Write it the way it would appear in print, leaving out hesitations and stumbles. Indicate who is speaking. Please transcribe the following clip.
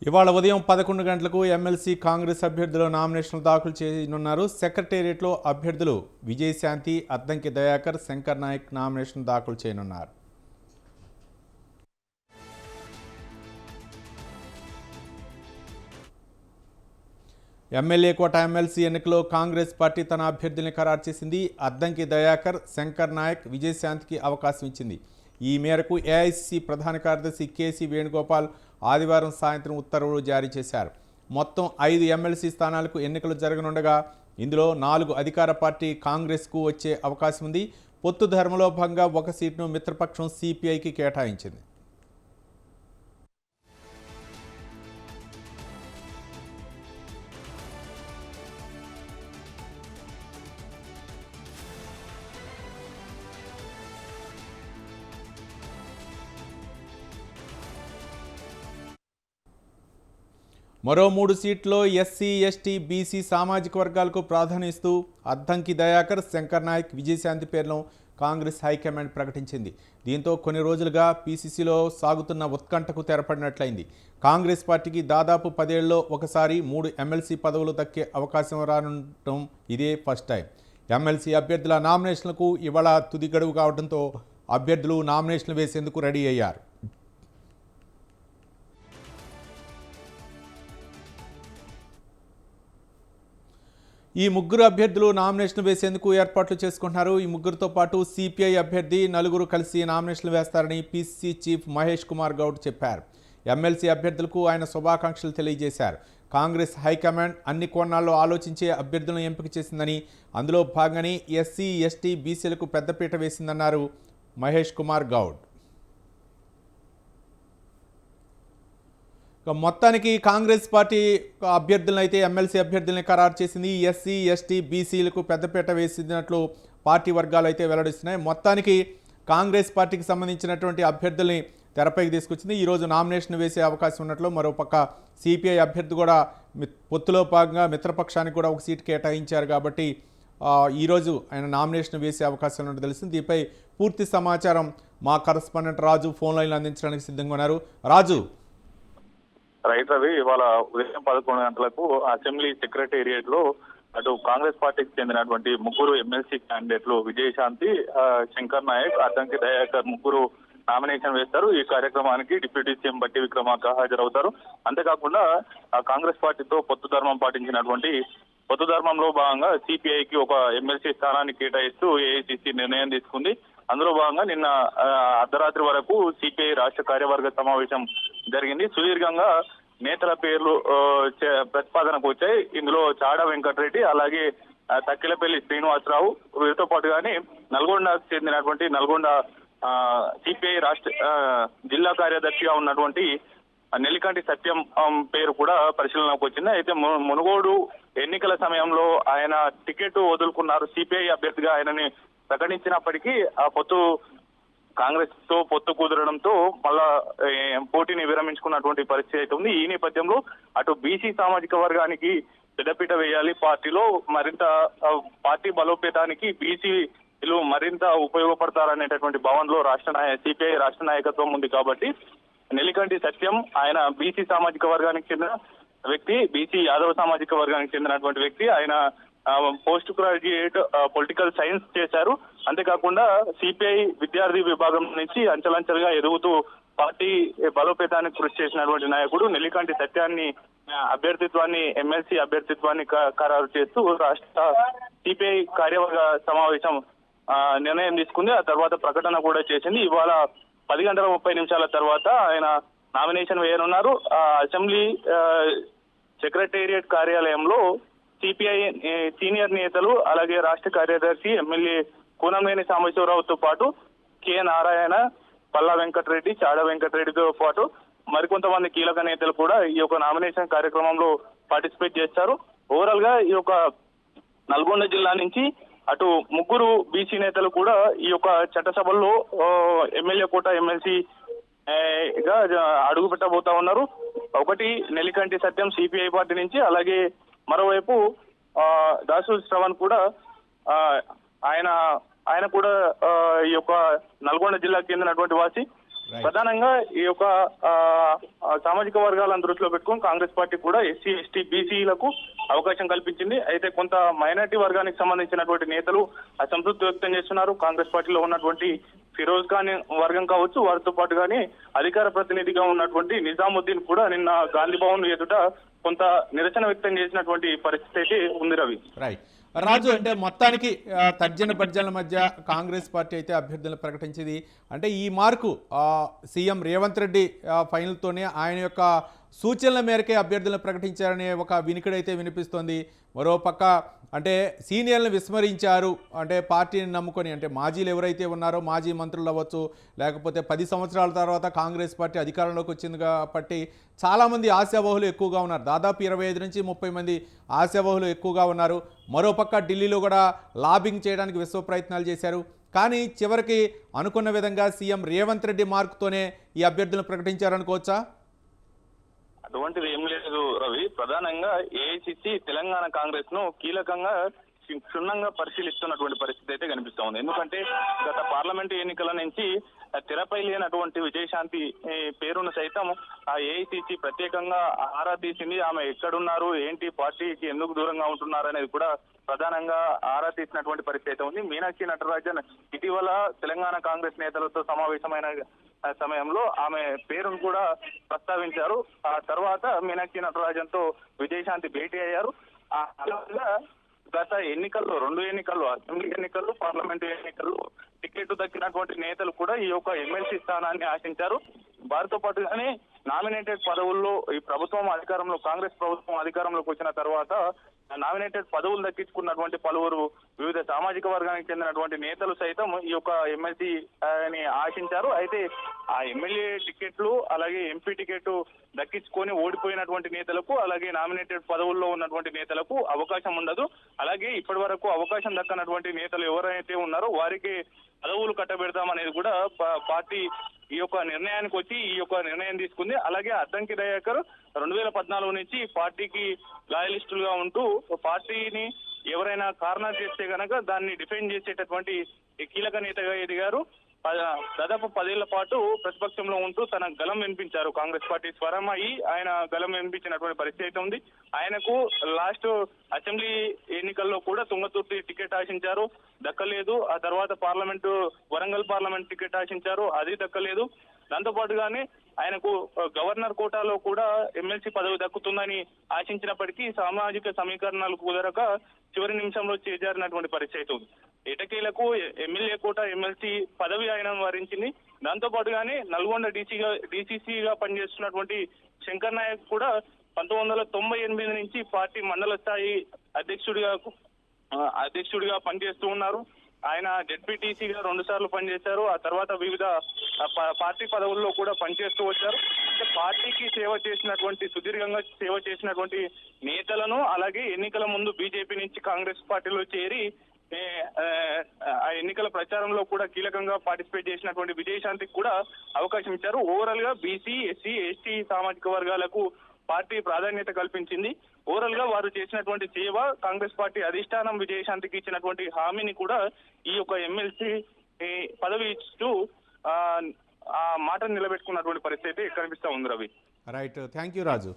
Speaker 1: ఇవాళ ఉదయం 11 గంటలకు ఎమ్మెల్సీ కాంగ్రెస్ అభ్యర్థుల నామినేషన్లు దాఖలు చేయనున్నారు. సెక్రటేరియట్లో అభ్యర్థులు విజయశాంతి, అద్దంకి దయాకర్, శంకర్ నాయక్ నామినేషన్ దాఖలు చేయనున్నారు. ఎమ్మెల్యే కోట ఎమ్మెల్సీ ఎన్నికలో కాంగ్రెస్ పార్టీ తన అభ్యర్థుల్ని ఖరారు చేసింది. అద్దంకి దయాకర్, శంకర్ నాయక్, విజయశాంతికి అవకాశం ఇచ్చింది. ఈ మేరకు ఏఐసిసి ప్రధాన కార్యదర్శి కేసీ వేణుగోపాల్ ఆదివారం సాయంత్రం ఉత్తర్వులు జారీ చేశారు. మొత్తం 5 ఎమ్మెల్సీ స్థానాలకు ఎన్నికలు జరగనుండగా ఇందులో 4 అధికార పార్టీ కాంగ్రెస్కు వచ్చే అవకాశం ఉంది. పొత్తు ధర్మలో భాగంగా ఒక సీటును మిత్రపక్షం సిపిఐకి కేటాయించింది. మరో 3 సీట్లో ఎస్సీ, ఎస్టీ, బీసీ సామాజిక వర్గాలకు ప్రాధాన్యమిస్తూ అద్దంకి దయాకర్, శంకర్ నాయక్, విజయశాంతి పేర్లను కాంగ్రెస్ హైకమాండ్ ప్రకటించింది. దీంతో కొన్ని రోజులుగా పీసీసీలో సాగుతున్న ఉత్కంఠకు తెరపడినట్లయింది. కాంగ్రెస్ పార్టీకి దాదాపు 10 ఏళ్లలో ఒకసారి 3 ఎమ్మెల్సీ పదవులు దక్కే అవకాశం రానుండటం ఇదే ఫస్ట్ టైం. ఎమ్మెల్సీ అభ్యర్థుల నామినేషన్లకు ఇవాళ తుది గడువు కావడంతో అభ్యర్థులు నామినేషన్లు వేసేందుకు రెడీ అయ్యారు. ఈ ముగ్గురు అభ్యర్థులు నామినేషన్ వేసేందుకు ఏర్పాట్లు చేసుకుంటున్నారు. ఈ ముగ్గురితో పాటు సిపిఐ అభ్యర్థి 4 కలిసి నామినేషన్లు వేస్తారని పిసిసి చీఫ్ మహేష్ కుమార్ గౌడ్ చెప్పారు. ఎమ్మెల్సీ అభ్యర్థులకు ఆయన శుభాకాంక్షలు తెలియజేశారు. కాంగ్రెస్ హైకమాండ్ అన్ని కోణాల్లో ఆలోచించే అభ్యర్థులను ఎంపిక చేసిందని, అందులో భాగంగానే ఎస్సీ, ఎస్టీ, బీసీలకు పెద్దపీట వేసిందన్నారు మహేష్ కుమార్ గౌడ్. మొత్తానికి కాంగ్రెస్ పార్టీ అభ్యర్థులను అయితే ఎమ్మెల్సీ అభ్యర్థుల్ని ఖరారు చేసింది. ఎస్సీ, ఎస్టీ, బీసీలకు పెద్దపీట వేసినట్లు పార్టీ వర్గాలు అయితే వెల్లడిస్తున్నాయి. మొత్తానికి కాంగ్రెస్ పార్టీకి సంబంధించినటువంటి అభ్యర్థుల్ని తెరపైకి తీసుకొచ్చింది. ఈరోజు నామినేషన్ వేసే అవకాశం ఉన్నట్లు, మరోపక్క సిపిఐ అభ్యర్థి కూడా పొత్తులో భాగంగా మిత్రపక్షానికి కూడా ఒక సీటు కేటాయించారు కాబట్టి ఈరోజు ఆయన నామినేషన్ వేసే అవకాశం ఉన్నట్టు తెలిసింది. దీనిపై పూర్తి సమాచారం మా కరస్పాండెంట్ రాజు ఫోన్ లైన్లో అందించడానికి సిద్ధంగా ఉన్నారు. రాజు.
Speaker 2: రైట్ రవి, ఇవాళ ఉదయం 11 గంటలకు అసెంబ్లీ సెక్రటేరియట్ లో అటు కాంగ్రెస్ పార్టీకి చెందినటువంటి 3 ఎమ్మెల్సీ క్యాండిడేట్లు విజయశాంతి, శంకర్ నాయక్, అద్దంకి దయాకర్ ముగ్గురు నామినేషన్ వేస్తారు. ఈ కార్యక్రమానికి డిప్యూటీ సీఎం బట్టి విక్రమార్క హాజరవుతారు. అంతేకాకుండా కాంగ్రెస్ పార్టీతో పొత్తు ధర్మం పాటించినటువంటి పొత్తు ధర్మంలో భాగంగా సిపిఐకి ఒక ఎమ్మెల్సీ స్థానాన్ని కేటాయిస్తూ ఏఐసిసి నిర్ణయం తీసుకుంది. అందులో భాగంగా నిన్న అర్ధరాత్రి వరకు సిపిఐ రాష్ట్ర కార్యవర్గ సమావేశం జరిగింది. సుదీర్ఘంగా నేతల పేర్లు ప్రతిపాదనకు వచ్చాయి. ఇందులో చాడ వెంకటరెడ్డి, అలాగే తక్కిలపల్లి శ్రీనివాసరావు, వీరితో పాటుగానే నల్గొండకు చెందినటువంటి నల్గొండ సిపిఐ రాష్ట్ర జిల్లా కార్యదర్శిగా ఉన్నటువంటి నెల్లికంటి సత్యం పేరు కూడా పరిశీలనకు వచ్చింది. అయితే మునుగోడు ఎన్నికల సమయంలో ఆయన టికెట్ వదులుకున్నారు. సిపిఐ అభ్యర్థిగా ఆయనని ప్రకటించినప్పటికీ ఆ కాంగ్రెస్ తో పొత్తు కుదరడంతో మళ్ళా పోటీని విరమించుకున్నటువంటి పరిస్థితి అయితే ఉంది. ఈ నేపథ్యంలో అటు బీసీ సామాజిక వర్గానికి పెద్దపీట వేయాలి, పార్టీలో మరింత పార్టీ బలోపేతానికి బీసీలు మరింత ఉపయోగపడతారనేటటువంటి భావనలో సిపిఐ రాష్ట్ర నాయకత్వం ఉంది. కాబట్టి నెల్లికంటి సత్యం ఆయన బీసీ సామాజిక వర్గానికి చెందిన వ్యక్తి, బీసీ యాదవ సామాజిక వర్గానికి చెందినటువంటి వ్యక్తి. ఆయన పోస్ట్ గ్రాడ్యుయేట్ పొలిటికల్ సైన్స్ చేశారు. అంతేకాకుండా సిపిఐ విద్యార్థి విభాగం నుంచి అంచెలంచెలుగా ఎదుగుతూ పార్టీ బలోపేతానికి కృషి చేసినటువంటి నాయకుడు. నెల్లికంటి సత్యాన్ని అభ్యర్థిత్వాన్ని ఎమ్మెల్సీ అభ్యర్థిత్వాన్ని ఖరారు చేస్తూ రాష్ట్ర సిపిఐ కార్యవర్గ సమావేశం నిర్ణయం తీసుకుంది. ఆ తర్వాత ప్రకటన కూడా చేసింది. ఇవాళ 10:30 తర్వాత ఆయన నామినేషన్ వేయనున్నారు. అసెంబ్లీ సెక్రటేరియట్ కార్యాలయంలో సిపిఐ సీనియర్ నేతలు, అలాగే రాష్ట్ర కార్యదర్శి ఎమ్మెల్యే కూనంనేని సాంబశివరావుతో పాటు కె నారాయణ, పల్లా వెంకటరెడ్డి, చాడ వెంకటరెడ్డితో పాటు మరికొంతమంది కీలక నేతలు కూడా ఈ యొక్క నామినేషన్ కార్యక్రమంలో పార్టిసిపేట్ చేస్తారు. ఓవరాల్ గా ఈ యొక్క నల్గొండ జిల్లా నుంచి అటు 3 బీసీ నేతలు కూడా ఈ యొక్క చట్టసభల్లో ఎమ్మెల్యే కోట ఎమ్మెల్సీ గా అడుగు పెట్టబోతా ఉన్నారు. ఒకటి నెల్లికంటి సత్యం సిపిఐ పార్టీ నుంచి, అలాగే మరోవైపు దాసు శ్రవణ్ కూడా ఆయన కూడా ఈ యొక్క నల్గొండ జిల్లాకు చెందినటువంటి వాసి. ప్రధానంగా ఈ యొక్క ఆ, సామాజిక వర్గాలను దృష్టిలో పెట్టుకుని కాంగ్రెస్ పార్టీ కూడా ఎస్సీ ఎస్టీ బీసీలకు అవకాశం కల్పించింది. అయితే కొంత మైనార్టీ వర్గానికి సంబంధించినటువంటి నేతలు అసంతృప్తి వ్యక్తం చేస్తున్నారు. కాంగ్రెస్ పార్టీలో ఉన్నటువంటి ఫిరోజ్ ఖాన్ వర్గం కావచ్చు, వారితో పాటు గానీ అధికార ప్రతినిధిగా ఉన్నటువంటి నిజాముద్దీన్ కూడా నిన్న గాంధీ భవన్ ఎదుట కొంత నిరసన వ్యక్తం చేసినటువంటి పరిస్థితి అయితే ఉంది రవి.
Speaker 1: రైట్ రాజు, అంటే మొత్తానికి తర్జన భర్జనల మధ్య కాంగ్రెస్ పార్టీ అయితే అభ్యర్థులను ప్రకటించింది. అంటే ఈ మార్కు సీఎం రేవంత్ రెడ్డి ఫైనల్తోనే ఆయన యొక్క సూచనల మేరకే అభ్యర్థులను ప్రకటించారనే ఒక వినికిడైతే వినిపిస్తోంది. మరోపక్క అంటే సీనియర్లను విస్మరించారు, అంటే పార్టీని నమ్ముకొని, అంటే మాజీలు ఎవరైతే ఉన్నారో మాజీ మంత్రులు అవ్వచ్చు, లేకపోతే 10 సంవత్సరాల తర్వాత కాంగ్రెస్ పార్టీ అధికారంలోకి వచ్చింది కాబట్టి చాలామంది ఆశావహులు ఎక్కువగా ఉన్నారు. దాదాపు 25 నుంచి 30 మంది ఆశావహులు ఎక్కువగా ఉన్నారు. మరోపక్క ఢిల్లీలో కూడా లాబింగ్ చేయడానికి విశ్వ ప్రయత్నాలు చేశారు. కానీ చివరికి అనుకున్న విధంగా సీఎం రేవంత్ రెడ్డి మార్కుతోనే ఈ అభ్యర్థులను ప్రకటించారనుకోవచ్చా?
Speaker 2: అటువంటిది ఏం లేదు రవి. ప్రధానంగా ఏఐసిసి తెలంగాణ కాంగ్రెస్ ను కీలకంగా క్షుణ్ణంగా పరిశీలిస్తున్నటువంటి పరిస్థితి అయితే కనిపిస్తా ఉంది. ఎందుకంటే గత పార్లమెంటు ఎన్నికల నుంచి తెరపై లేనటువంటి విజయశాంతి పేరును సైతం ఆ ఏఐసిసి ప్రత్యేకంగా ఆరా తీసింది. ఆమె ఎక్కడున్నారు, ఏంటి, పార్టీకి ఎందుకు దూరంగా ఉంటున్నారు అనేది కూడా ప్రధానంగా ఆరా తీసినటువంటి పరిస్థితి అయితే ఉంది. మీనాక్షి నటరాజన్ ఇటీవల తెలంగాణ కాంగ్రెస్ నేతలతో సమావేశమైన సమయంలో ఆమె పేరును కూడా ప్రస్తావించారు. ఆ తర్వాత మీనాక్షి నటరాజన్ తో విజయశాంతి భేటీ అయ్యారు. అలాగా గత ఎన్నికల్లో 2 ఎన్నికల్లో, అసెంబ్లీ ఎన్నికల్లో, పార్లమెంటు ఎన్నికల్లో టికెట్ దక్కినటువంటి నేతలు కూడా ఈ యొక్క ఎమ్మెల్సీ స్థానాన్ని ఆశించారు. వారితో పాటుగానే నామినేటెడ్ పదవుల్లో ఈ ప్రభుత్వం అధికారంలో, కాంగ్రెస్ ప్రభుత్వం అధికారంలోకి వచ్చిన తర్వాత నామినేటెడ్ పదవులు దక్కించుకున్నటువంటి పలువురు వివిధ సామాజిక వర్గానికి చెందినటువంటి నేతలు సైతం ఈ యొక్క ఎమ్మెల్సీ ని ఆశించారు. అయితే ఆ ఎమ్మెల్యే టికెట్లు అలాగే ఎంపీ టికెట్ దక్కించుకొని ఓడిపోయినటువంటి నేతలకు, అలాగే నామినేటెడ్ పదవుల్లో ఉన్నటువంటి నేతలకు అవకాశం ఉండదు. అలాగే ఇప్పటి వరకు అవకాశం దక్కనటువంటి నేతలు ఎవరైతే ఉన్నారో వారికి పదవులు కట్టబెడతామనేది కూడా పార్టీ ఈ యొక్క నిర్ణయానికి వచ్చి ఈ యొక్క నిర్ణయం తీసుకుంది. అలాగే అద్దంకి దయాకర్ 2014 నుంచి పార్టీకి లాయలిస్టులుగా ఉంటూ పార్టీని ఎవరైనా కారణాలు చేస్తే గనక దాన్ని డిఫెండ్ చేసేటటువంటి కీలక నేతగా ఎదిగారు. దాదాపు 10 ఏళ్ల పాటు ప్రతిపక్షంలో ఉంటూ తన గలం వినిపించారు. కాంగ్రెస్ పార్టీ స్వరం అయ్యి ఆయన గలం వినిపించినటువంటి పరిస్థితి ఉంది. ఆయనకు లాస్ట్ అసెంబ్లీ ఎన్నికల్లో కూడా తుంగతుర్తి టికెట్ ఆశించారు, దక్కలేదు. ఆ తర్వాత వరంగల్ పార్లమెంట్ టికెట్ ఆశించారు, అది దక్కలేదు. దాంతో పాటుగానే ఆయనకు గవర్నర్ కోటాలో కూడా ఎమ్మెల్సీ పదవి దక్కుతుందని ఆశించినప్పటికీ సామాజిక సమీకరణాలు కుదరక చివరి నిమిషంలో చేజారినటువంటి పరిస్థితి ఉంది. ఎటకేలకు ఎమ్మెల్యే కోట ఎమ్మెల్సీ పదవి ఆయన వరించింది. దాంతో పాటుగానే నల్గొండ డీసీసీగా పనిచేస్తున్నటువంటి శంకర్ నాయక్ కూడా 1998 నుంచి పార్టీ మండల స్థాయి అధ్యక్షుడిగా పనిచేస్తూ ఉన్నారు. ఆయన జెడ్పీటీసీగా 2 సార్లు పనిచేశారు. ఆ తర్వాత వివిధ పార్టీ పదవుల్లో కూడా పనిచేస్తూ వచ్చారు. పార్టీకి సుదీర్ఘంగా సేవ చేసినటువంటి నేతలను, అలాగే ఎన్నికల ముందు బీజేపీ నుంచి కాంగ్రెస్ పార్టీలో చేరి ఆ ఎన్నికల ప్రచారంలో కూడా కీలకంగా పార్టిసిపేట్ చేసినటువంటి విజయశాంతికి కూడా అవకాశం ఇచ్చారు. ఓవరాల్ గా బీసీ, ఎస్సీ, ఎస్టీ సామాజిక వర్గాలకు పార్టీ ప్రాధాన్యత కల్పించింది. ఓవరాల్ గా వారు చేసినటువంటి సేవ, కాంగ్రెస్ పార్టీ అధిష్టానం విజయశాంతికి ఇచ్చినటువంటి హామీని కూడా ఈ యొక్క ఎమ్మెల్సీ పదవి ఇస్తూ ఆ మాటను నిలబెట్టుకున్నటువంటి పరిస్థితి కనిపిస్తా ఉంది Ravi.
Speaker 1: Right, thank you Raju.